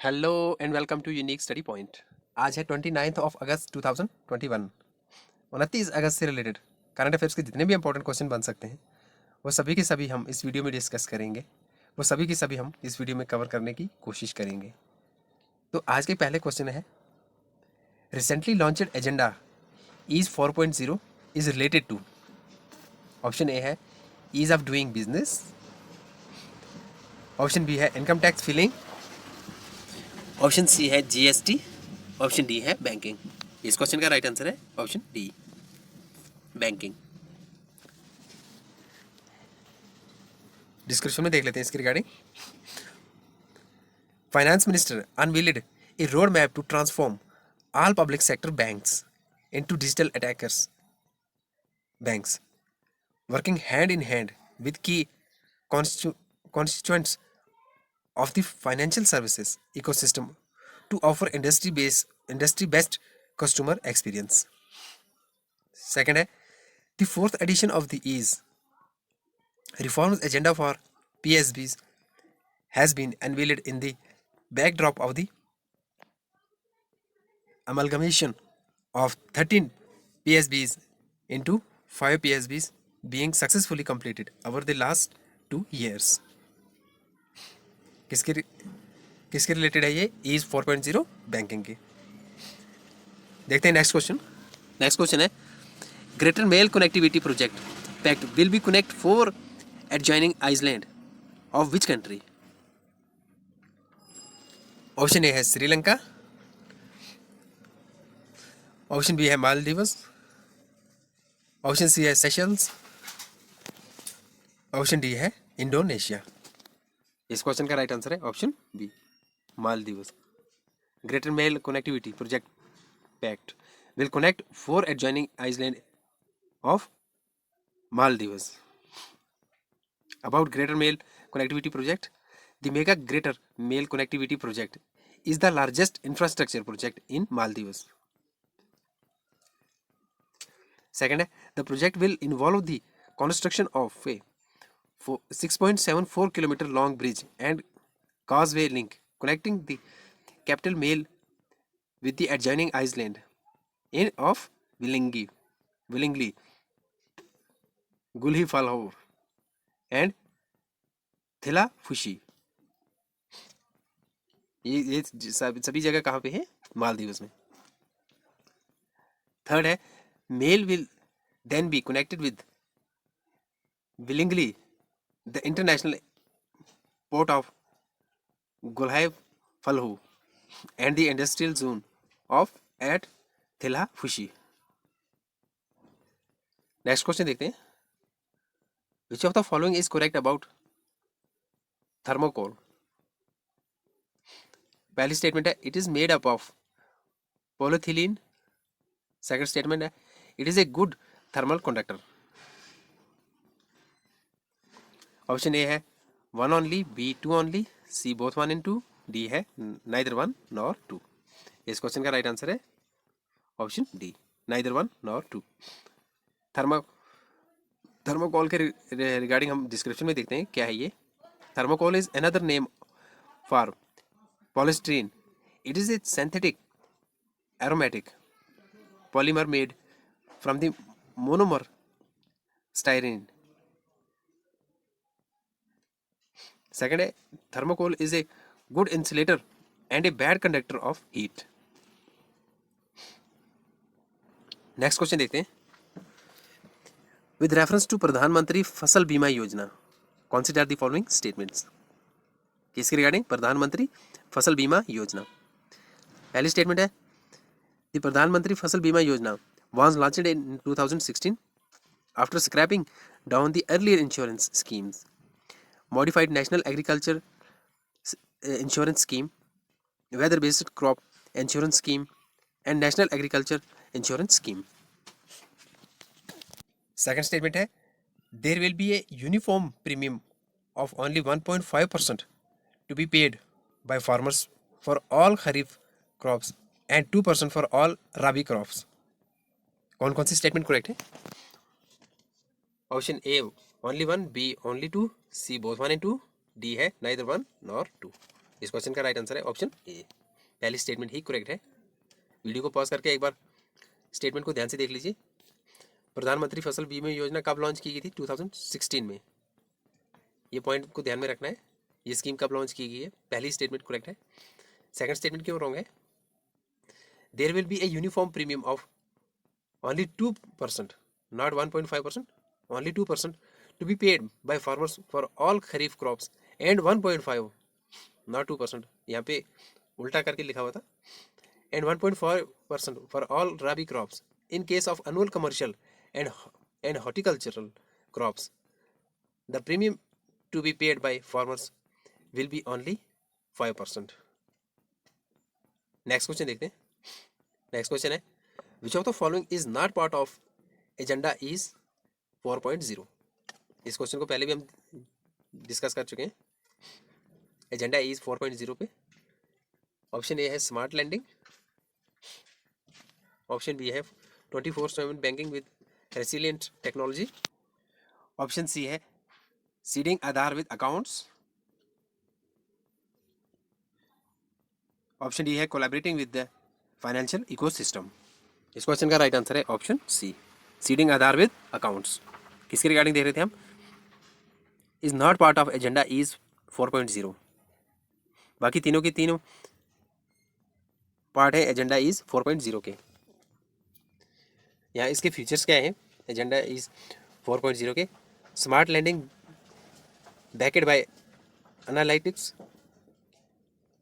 Hello and welcome to unique study point. आज है 29 अगस्त 2021। 29 अगस्त से रिलेटेड करंट अफेयर्स के जितने भी इंपॉर्टेंट क्वेश्चन बन सकते हैं वो सभी के सभी हम इस वीडियो में डिस्कस करेंगे। वो सभी के सभी हम इस वीडियो में कवर करने की कोशिश करेंगे। तो आज के पहले क्वेश्चन है, recently launched agenda EASE 4.0 is related to. Option A है ease of doing business, option B है income tax filing, option C है जीएसटी, ऑप्शन डी है बैंकिंग। इस क्वेश्चन का राइट आंसर है ऑप्शन डी, बैंकिंग। डिस्क्रिप्शन में देख लेते हैं इसके regarding. Finance minister unveiled a road map to transform all public sector banks into digital attackers banks, working hand in hand with key constituents of the financial services ecosystem to offer industry best customer experience. Second है, the fourth edition of the ease reforms agenda for PSBs has been unveiled in the backdrop of the amalgamation of 13 PSBs into 5 PSBs being successfully completed over the last 2 years. किसके किसके related है ये? Ease 4.0 banking की। देखते हैं next question. Next question है, greater Male connectivity project pact will be connect 4 adjoining island of which country? Option A है Sri Lanka, option B है मालदीव्स, ऑप्शन सी है सेशल्स, ऑप्शन डी है इंडोनेशिया। इस क्वेश्चन का राइट आंसर है option B, Maldives. Greater Male connectivity project pact will connect 4 adjoining islands of Maldives. About Greater Mail Connectivity Project, the Mega Greater Mail Connectivity Project is the largest infrastructure project in Maldives. Second, the project will involve the construction of a 6.74 kilometer long bridge and causeway link connecting the capital Mail with the adjoining island in of Willingly, Gulhi Falhor and थिला फुशी। ये सभी जगह कहाँ पे है? मालदीव्स में। Third है, Male will then be connected with Villingili the international port of Gulhifalhu and the industrial zone of at Thilafushi. Next question देखते हैं, which of the following is correct about thermocol? पहली statement है, it is made up of polyethylene. Second statement है, it is a good thermal conductor. Option A है 1 only, B 2 only, C both 1 and 2, D है neither 1 nor 2। इस question का right answer है option D, neither 1 nor 2। Thermocol के regarding हम description में देखते हैं क्या है ये। Thermocol is another name for polystyrene. It is a synthetic aromatic polymer made from the monomer styrene. Second, thermocol is a good insulator and a bad conductor of heat. Next question देखते हैं, with reference to प्रधानमंत्री फसल बीमा योजना, consider the following statements. किसके regarding? प्रधानमंत्री फसल बीमा योजना। पहली statement है, the प्रधानमंत्री Fasal Bima Yojana was launched in 2016 after scrapping down the earlier insurance schemes, modified national agriculture insurance scheme, weather based crop insurance scheme and national agriculture insurance scheme. Second statement है, there will be a uniform premium of only 1.5% to be paid by farmers for all kharif crops and 2% for all rabi crops. कौन कौन सी statement correct है? Option A only 1, B only 2, C both 1 and 2, D है neither 1 nor 2। इस question का right answer है option A, पहली statement ही करेक्ट है। वीडियो को पॉज करके एक बार स्टेटमेंट को ध्यान से देख लीजिए। प्रधानमंत्री फसल बीमा योजना कब लॉन्च की गई थी? 2016 में। ये पॉइंट को ध्यान में रखना है। ये स्कीम कब लॉन्च की गई है? पहली स्टेटमेंट करेक्ट है। सेकंड स्टेटमेंट क्यों रॉन्ग है? There will be a uniform premium of only 2%, not 1.5%, only 2% to be paid by farmers for all kharif crops and 1.5, not 2%, यहाँ पे उल्टा करके लिखा हुआ था, and 1.5% for all rabi crops in case of annual commercial and horticultural crops. The premium to be paid by farmers will be only 5%. Next question देखते हैं। Next question है विच of the following is not part of agenda EASE 4.0। इस question को पहले भी हम discuss कर चुके हैं। एजेंडा इज 4.0 पे ऑप्शन ए है स्मार्ट लैंडिंग, ऑप्शन बी है 24/7 banking with resilient technology, option C है seeding Aadhaar with accounts, option D है collaborating with the financial ecosystem. इस क्वेश्चन का राइट आंसर है option C, seeding Aadhaar with accounts. किसके regarding देख रहे थे हम? Is not part of agenda EASE 4.0। बाकी तीनों के तीनों पार्ट है एजेंडा इज 4.0 के। यहाँ इसके फीचर्स क्या हैं एजेंडा इज 4.0 के? Smart lending backed by analytics,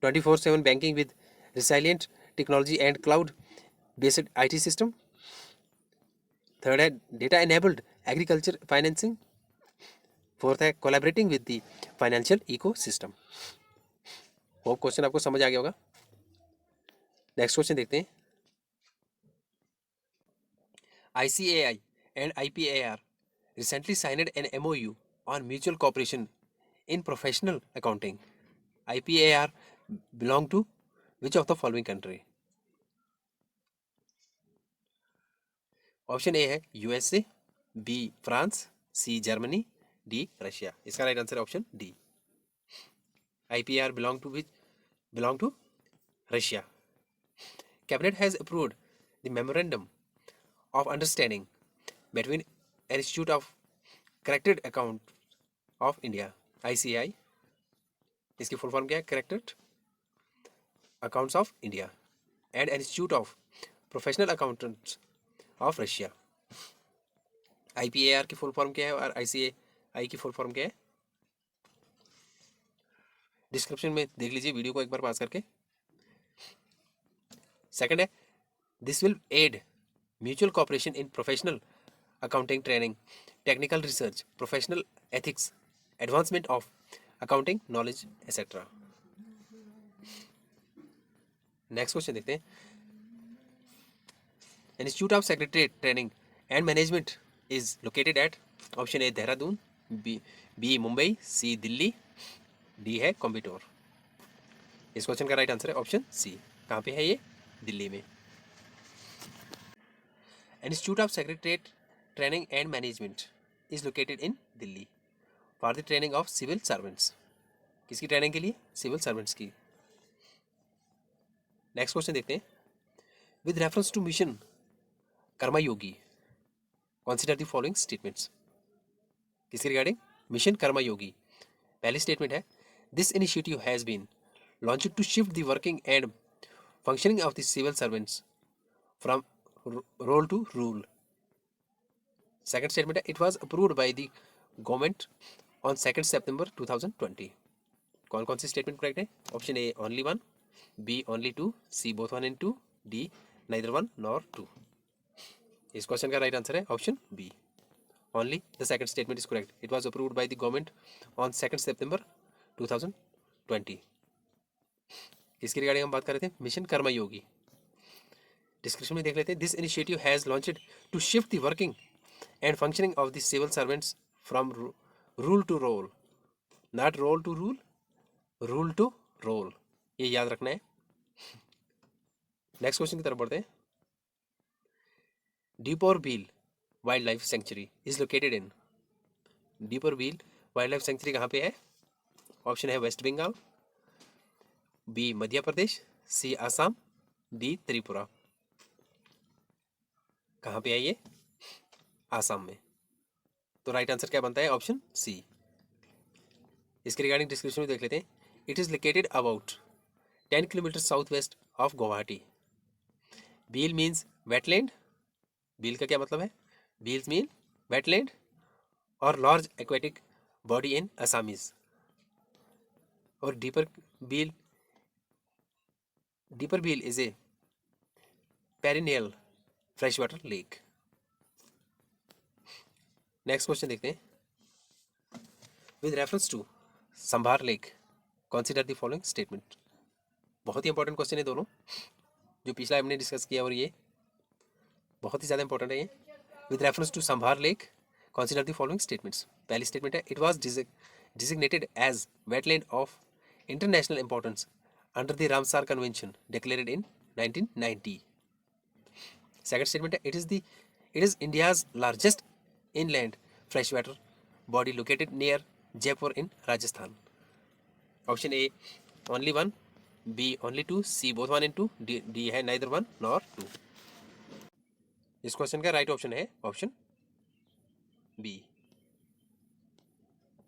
24/7 banking with resilient technology and cloud based IT system, third है data enabled agriculture financing, fourth है collaborating with the financial ecosystem. वो क्वेश्चन आपको समझ आ गया होगा। नेक्स्ट क्वेश्चन देखते हैं। ICAI and IPAR recently signed an MOU on mutual cooperation in professional accounting. IPAR belong to which of the following country? Option A है USA, B France, C Germany, D Russia. इसका right answer है option D, IPAR belong to Russia. Cabinet has approved the memorandum of understanding between Institute of Corrected Account of India ICAI, इसकी full form क्या है? Corrected accounts of India and institute of professional accountants of Russia. IPAR की full form क्या है और ICAI की full form क्या है? डिस्क्रिप्शन में देख लीजिए वीडियो को एक बार पास करके। सेकंड है this will aid mutual cooperation in professional accounting training, technical research, professional ethics, advancement of accounting knowledge etcetera. Next question देखते हैं। Institute of secretariat training and management is located at option A Dehradun, B Mumbai, C Delhi, D है कोयम्बटूर। इस question का right answer है option C. कहाँ पे है ये? दिल्ली में। Institute of secretariat training and management is located in Delhi for the training of civil servants. किसकी ट्रेनिंग के लिए? सिविल सर्वेंट्स की। नेक्स्ट क्वेश्चन देखते हैं। With reference to mission Karmayogi consider the following statements. किसके रिगार्डिंग? मिशन कर्मयोगी। पहली स्टेटमेंट है this initiative has been launched to shift the working and functioning of the civil servants from role to rule. Second statement है it was approved by the government on 2 सितंबर 2020। कौन कौन सी statement correct है? Option A only 1, B only 2, C both 1 and 2, D neither 1 nor 2। इस question का right answer है option B, only the second statement is correct. It was approved by the government on 2 सितंबर 2020। किसकी regarding हम बात कर रहे थे? मिशन कर्मयोगी। Description में देख लेते हैं। This initiative has launched to shift the working and functioning of the civil servants from rule to role, not role to rule, rule to role. ये याद रखना है। नेक्स्ट क्वेश्चन की तरफ बढ़ते हैं। Deepor Beel wildlife sanctuary is located in. Deepor Beel wildlife sanctuary कहाँ पे है? ऑप्शन है West Bengal, B Madhya Pradesh, C Assam, D Tripura. कहाँ पे है ये? आसाम में। तो राइट आंसर क्या बनता है? Option C. इसके रिगार्डिंग डिस्क्रिप्शन में देख लेते हैं। It is located about 10 kilometre south west of Guwahati. Beel means wetland. Beel का क्या मतलब है? बील्स मीन वेटलैंड और large aquatic body in Assamese. और Deepor Beel is a perennial fresh water lake. Next question देखते हैं। With reference to Sambhar lake consider the following statement. बहुत ही इंपॉर्टेंट क्वेश्चन है दोनों, जो पिछला हमने डिस्कस किया और ये बहुत ही ज़्यादा इंपॉर्टेंट है ये। With reference to Sambhar lake consider the following statements. पहली स्टेटमेंट है it was designated as wetland of international importance under the Ramsar convention declared in 1990। Second statement है it is India's largest inland fresh water body located near Jaipur in Rajasthan. Option A only one, B only two, C both one and two, D है neither one nor two. इस question का right option है option B.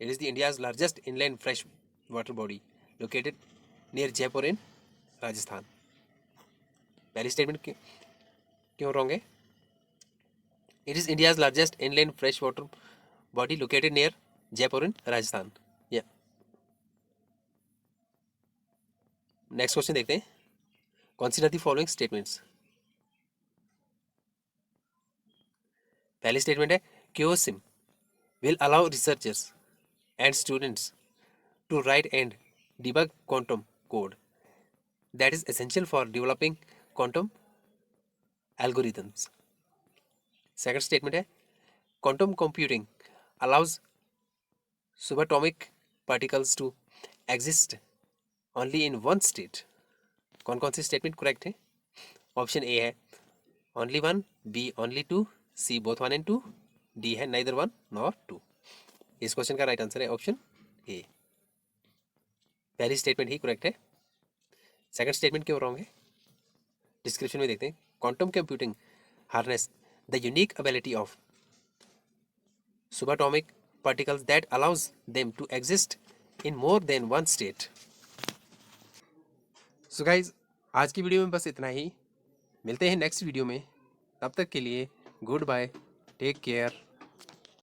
It is the India's largest inland fresh water body located near Jaipur in Rajasthan. पहली statement क्यों wrong है? It is India's largest inland fresh water body located near Jaipur in Rajasthan. या next question देखते हैं। Consider the following statements. पहली statement है क्योसिम will allow researchers and students to write and debug quantum code that is essential for developing quantum algorithms. Second statement है quantum computing allows subatomic particles to exist only in one state. कौन कौन सी statement correct है? Option A है only one, B only two, C both one and two, D है neither one nor two. इस question का right answer है option A. पहली स्टेटमेंट ही करेक्ट है, सेकंड स्टेटमेंट क्यों रॉन्ग है? डिस्क्रिप्शन में देखते हैं। Quantum computing harness the unique ability of subatomic particles that allows them to exist in more than one state. So guys, आज की वीडियो में बस इतना ही। मिलते हैं नेक्स्ट वीडियो में, तब तक के लिए गुड बाय, टेक केयर।